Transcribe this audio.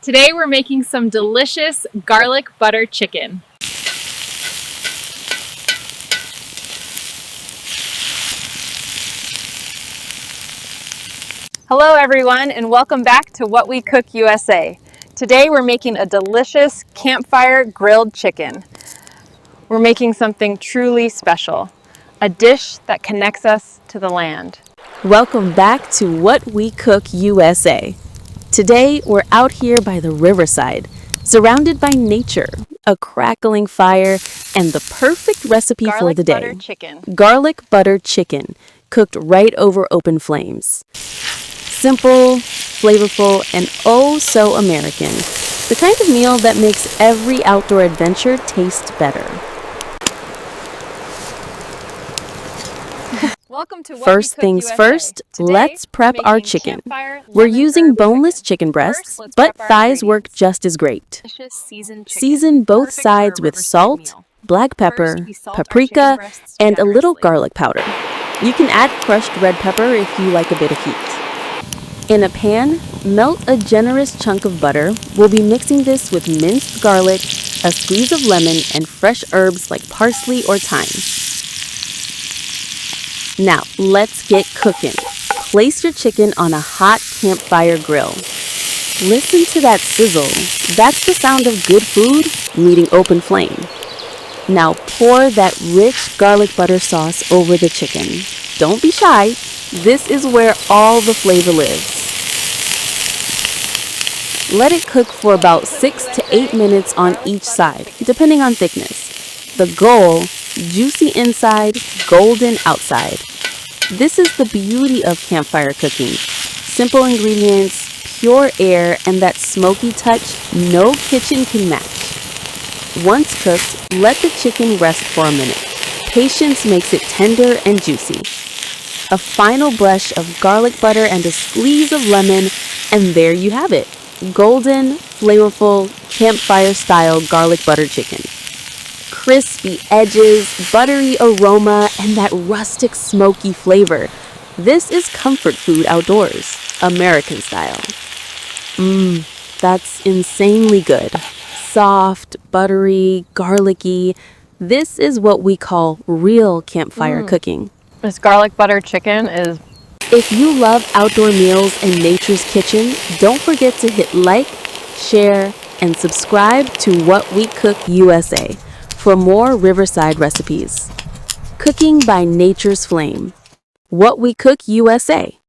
Today we're making some delicious garlic butter chicken. Hello everyone and welcome back to What We Cook USA. Today we're making a delicious campfire grilled chicken. We're making something truly special, a dish that connects us to the land. Welcome back to What We Cook USA. Today, we're out here by the riverside, surrounded by nature, a crackling fire, and the perfect recipe for the day. Garlic butter chicken. Garlic butter chicken, cooked right over open flames. Simple, flavorful, and oh so American. The kind of meal that makes every outdoor adventure taste better. Welcome to What First We Cook things USA. first, Today, let's prep we're our making chicken. campfire We're lemon using herb boneless chicken breasts, First, let's but prep our thighs work ingredients. just as great. Delicious seasoned chicken. Season both Perfect sides for a with riverside salt, meal. black pepper, First, we salt our chicken paprika, breasts and a little generously. garlic powder. You can add crushed red pepper if you like a bit of heat. In a pan, melt a generous chunk of butter. We'll be mixing this with minced garlic, a squeeze of lemon, and fresh herbs like parsley or thyme. Now, let's get cooking. Place your chicken on a hot campfire grill. Listen to that sizzle. That's the sound of good food meeting open flame. Now pour that rich garlic butter sauce over the chicken. Don't be shy. This is where all the flavor lives. Let it cook for about 6 to 8 minutes on each side, depending on thickness. The goal, juicy inside, golden outside. This is the beauty of campfire cooking. Simple ingredients, pure air, and that smoky touch no kitchen can match. Once cooked, let the chicken rest for a minute. Patience makes it tender and juicy. A final brush of garlic butter and a squeeze of lemon, and there you have it. Golden, flavorful, campfire-style garlic butter chicken. Crispy edges, buttery aroma, and that rustic smoky flavor. This is comfort food outdoors, American style. That's insanely good. Soft, buttery, garlicky. This is what we call real campfire cooking. This garlic butter chicken is If you love outdoor meals and nature's kitchen, don't forget to hit like, share, and subscribe to What We Cook USA for more riverside recipes. Cooking by nature's flame. What We Cook USA.